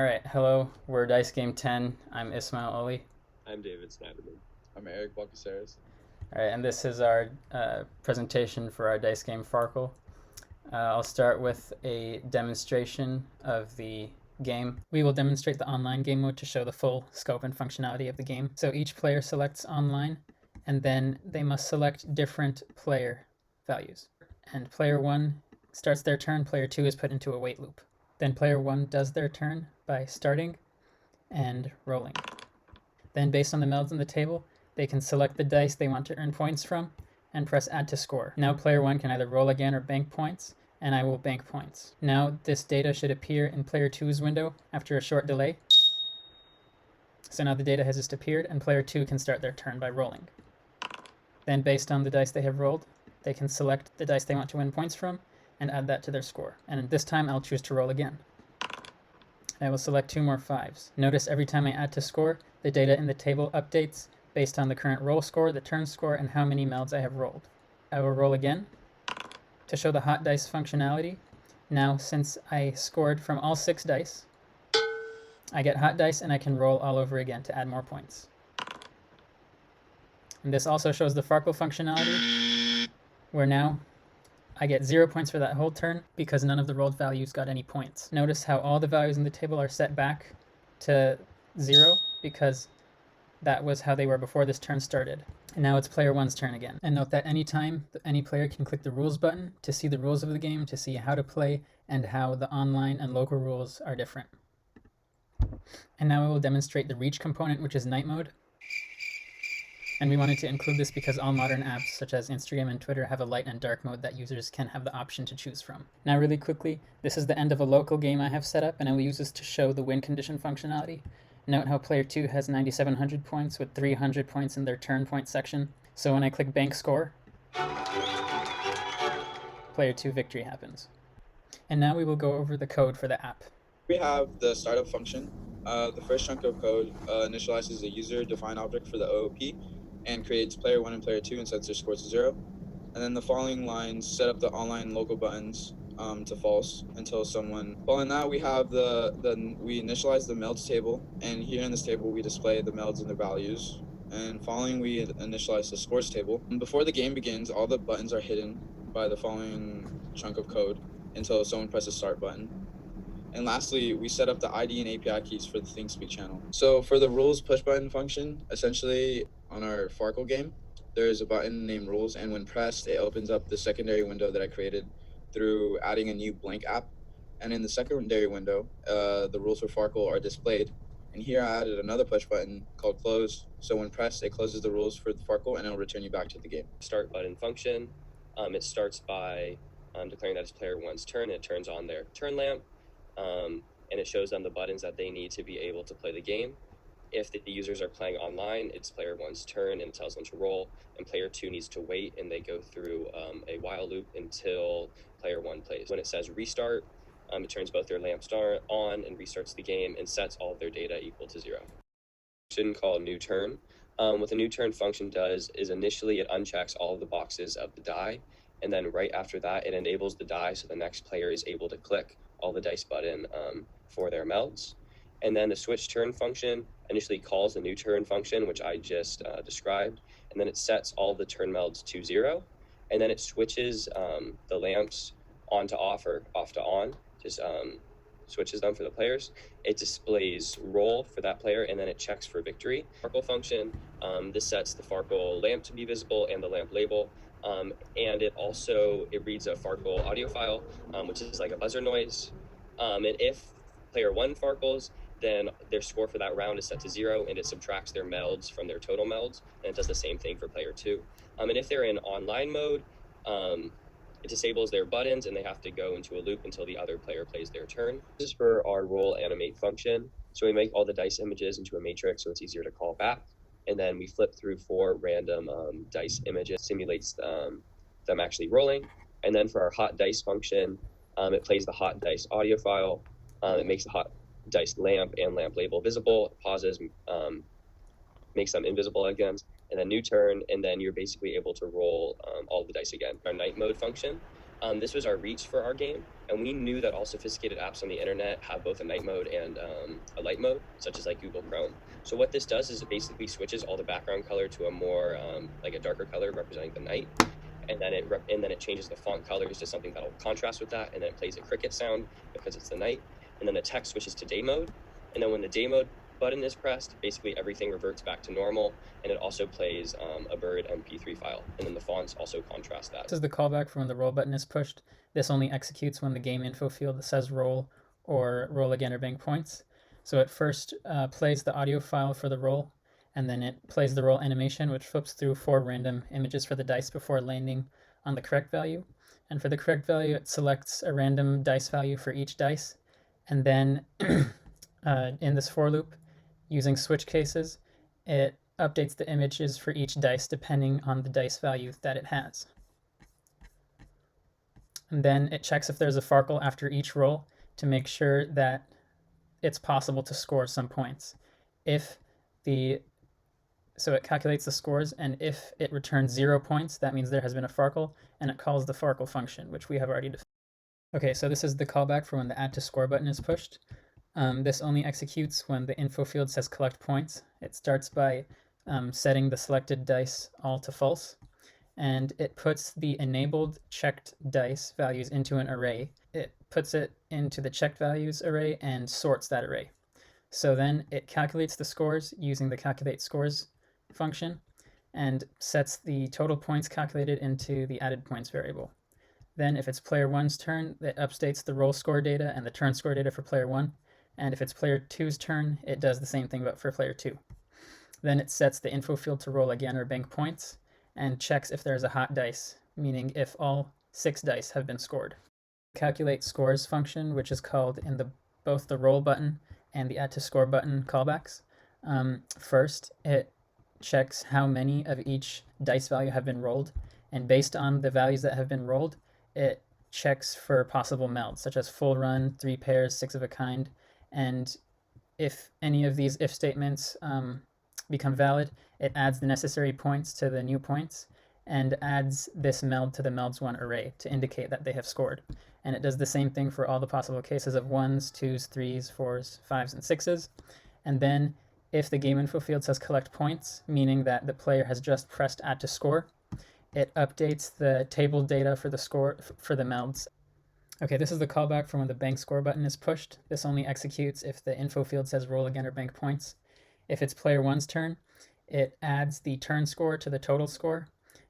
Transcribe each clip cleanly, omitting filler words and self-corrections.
All right, hello. We're Dice Game 10. I'm Ismail Ali. I'm David Snyderman. I'm Eric Balcaceres. All right, and this is our presentation for our dice game Farkle. I'll start with a demonstration of the game. We will demonstrate the online game mode to show the full scope and functionality of the game. So each player selects online, and then they must select different player values. And player 1 starts their turn, player 2 is put into a wait loop. Then player 1 does their turn by starting and rolling. Then based on the melds in the table, they can select the dice they want to earn points from and press add to score. Now player 1 can either roll again or bank points, and I will bank points. Now this data should appear in player 2's window after a short delay. So now the data has just appeared, and player 2 can start their turn by rolling. Then based on the dice they have rolled, they can select the dice they want to win points from and add that to their score. And this time I'll choose to roll again. I will select 2 more 5s. Notice every time I add to score, the data in the table updates based on the current roll score, the turn score, and how many melds I have rolled. I will roll again to show the hot dice functionality. Now, since I scored from all 6 dice, I get hot dice and I can roll all over again to add more points. And this also shows the Farkle functionality, where now I get 0 points for that whole turn because none of the rolled values got any points. Notice how all the values in the table are set back to 0 because that was how they were before this turn started. And now it's player 1's turn again. And note that anytime any player can click the rules button to see the rules of the game, to see how to play, and how the online and local rules are different. And now I will demonstrate the reach component, which is night mode. And we wanted to include this because all modern apps, such as Instagram and Twitter, have a light and dark mode that users can have the option to choose from. Now really quickly, this is the end of a local game I have set up, and I will use this to show the win condition functionality. Note how player 2 has 9,700 points with 300 points in their turn point section. So when I click bank score, player 2 victory happens. And now we will go over the code for the app. We have the startup function. The first chunk of code initializes a user-defined object for the OOP and creates player 1 and player 2 and sets their scores to 0. And then the following lines set up the online and local buttons to false until someone. Following that, we have we initialize the melds table, and here in this table we display the melds and their values. And following, we initialize the scores table. And before the game begins, all the buttons are hidden by the following chunk of code until someone presses start button. And lastly, we set up the ID and API keys for the ThinkSpeak channel. So for the rules push button function, essentially on our Farkle game, there is a button named rules, and when pressed, it opens up the secondary window that I created through adding a new blank app. And in the secondary window, the rules for Farkle are displayed. And here I added another push button called close. So when pressed, it closes the rules for the Farkle and it'll return you back to the game. Start button function. It starts by declaring that it's player 1's turn. It turns on their turn lamp, and it shows them the buttons that they need to be able to play the game. If the users are playing online, it's player 1's turn and it tells them to roll, and player 2 needs to wait, and they go through a while loop until player 1 plays. When it says restart, it turns both their lamps on and restarts the game and sets all of their data equal to 0. Function called new turn. What the new turn function does is initially it unchecks all of the boxes of the die, and then right after that it enables the die so the next player is able to click all the dice button for their melds. And then the switch turn function initially calls the new turn function, which I just described, and then it sets all the turn melds to 0, and then it switches the lamps on to off or off to on, just switches them for the players. It displays roll for that player, and then it checks for victory. Farkle function, this sets the Farkle lamp to be visible and the lamp label, and it reads a Farkle audio file, which is like a buzzer noise, and if player 1 Farkles, then their score for that round is set to 0, and it subtracts their melds from their total melds, and it does the same thing for player 2. And if they're in online mode, it disables their buttons, and they have to go into a loop until the other player plays their turn. This is for our roll animate function. So we make all the dice images into a matrix so it's easier to call back, and then we flip through 4 random dice images, simulates them actually rolling. And then for our hot dice function, it plays the hot dice audio file, it makes the hot dice lamp and lamp label visible, it pauses, makes them invisible again, and then new turn, and then you're basically able to roll all the dice again. Our night mode function, This was our reach for our game, and we knew that all sophisticated apps on the internet have both a night mode and a light mode, such as like Google Chrome. So what this does is it basically switches all the background color to a more like a darker color representing the night, and then it changes the font colors to something that'll contrast with that, and then it plays a cricket sound because it's the night, and then the text switches to day mode, and then when the day mode button is pressed, basically everything reverts back to normal, and it also plays a bird MP3 file, and then the fonts also contrast that. This is the callback for when the roll button is pushed. This only executes when the game info field says roll or roll again or bank points. So it first plays the audio file for the roll, and then it plays the roll animation, which flips through 4 random images for the dice before landing on the correct value. And for the correct value, it selects a random dice value for each dice, and then in this for loop, using switch cases, it updates the images for each dice depending on the dice value that it has. And then it checks if there's a Farkle after each roll to make sure that it's possible to score some points. So it calculates the scores, and if it returns 0 points, that means there has been a Farkle, and it calls the Farkle function, which we have already defined. Okay, so this is the callback for when the add to score button is pushed. This only executes when the info field says collect points. It starts by setting the selected dice all to false, and it puts the enabled checked dice values into an array. It puts it into the checked values array and sorts that array. So then it calculates the scores using the calculate scores function and sets the total points calculated into the added points variable. Then if it's player 1's turn, it updates the roll score data and the turn score data for player 1. And if it's player 2's turn, it does the same thing but for player 2. Then it sets the info field to roll again or bank points and checks if there's a hot dice, meaning if all 6 dice have been scored. Calculate scores function, which is called in both the roll button and the add to score button callbacks. First, it checks how many of each dice value have been rolled, and based on the values that have been rolled, it checks for possible melds, such as full run, 3 pairs, 6 of a kind, and if any of these if statements become valid, it adds the necessary points to the new points and adds this meld to the melds1 array to indicate that they have scored. And it does the same thing for all the possible cases of 1s, 2s, 3s, 4s, 5s, and 6s. And then if the game info field says collect points, meaning that the player has just pressed add to score, it updates the table data for the score for the melds. Okay, this is the callback for when the bank score button is pushed. This only executes if the info field says roll again or bank points. If it's player 1's turn, it adds the turn score to the total score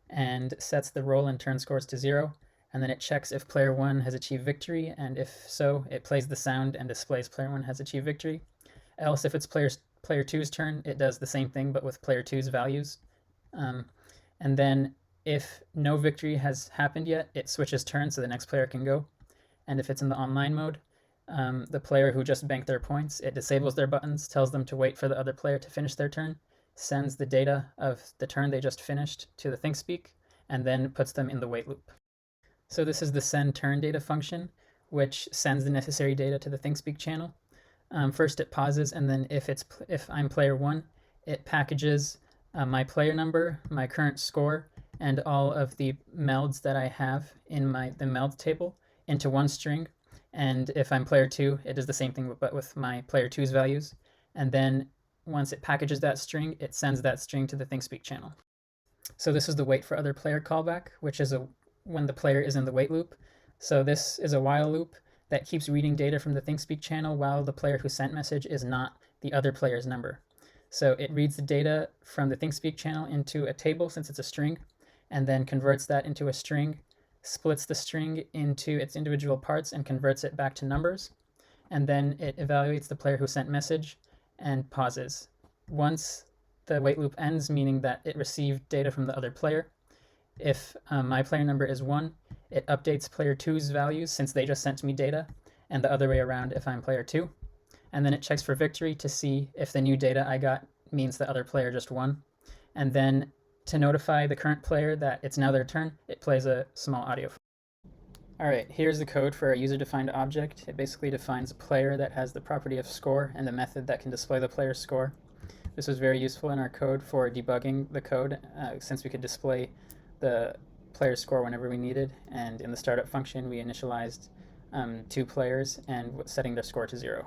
and sets the roll and turn scores to 0. And then it checks if player 1 has achieved victory, and if so, it plays the sound and displays player 1 has achieved victory. Else, if it's player 2's turn, it does the same thing but with player 2's values. And then if no victory has happened yet, it switches turns so the next player can go. And if it's in the online mode, the player who just banked their points, it disables their buttons, tells them to wait for the other player to finish their turn, sends the data of the turn they just finished to the ThinkSpeak, and then puts them in the wait loop. So this is the send turn data function, which sends the necessary data to the ThinkSpeak channel. First it pauses, and then if I'm player 1, it packages my player number, my current score, and all of the melds that I have in the meld table into one string. And if I'm player 2, it does the same thing but with my player 2's values. And then once it packages that string, it sends that string to the ThinkSpeak channel. So this is the wait for other player callback, which is when the player is in the wait loop. So this is a while loop that keeps reading data from the ThinkSpeak channel while the player who sent message is not the other player's number. So it reads the data from the ThinkSpeak channel into a table since it's a string, and then converts that into a string, splits the string into its individual parts and converts it back to numbers, and then it evaluates the player who sent message and pauses. Once the wait loop ends, meaning that it received data from the other player, if my player number is 1, it updates player 2's values since they just sent me data, and the other way around if I'm player 2. And then it checks for victory to see if the new data I got means the other player just won. And then to notify the current player that it's now their turn, it plays a small audio. All right, here's the code for a user-defined object. It basically defines a player that has the property of score and the method that can display the player's score. This was very useful in our code for debugging the code since we could display the players' score whenever we needed, and in the startup function we initialized 2 players and setting their score to 0.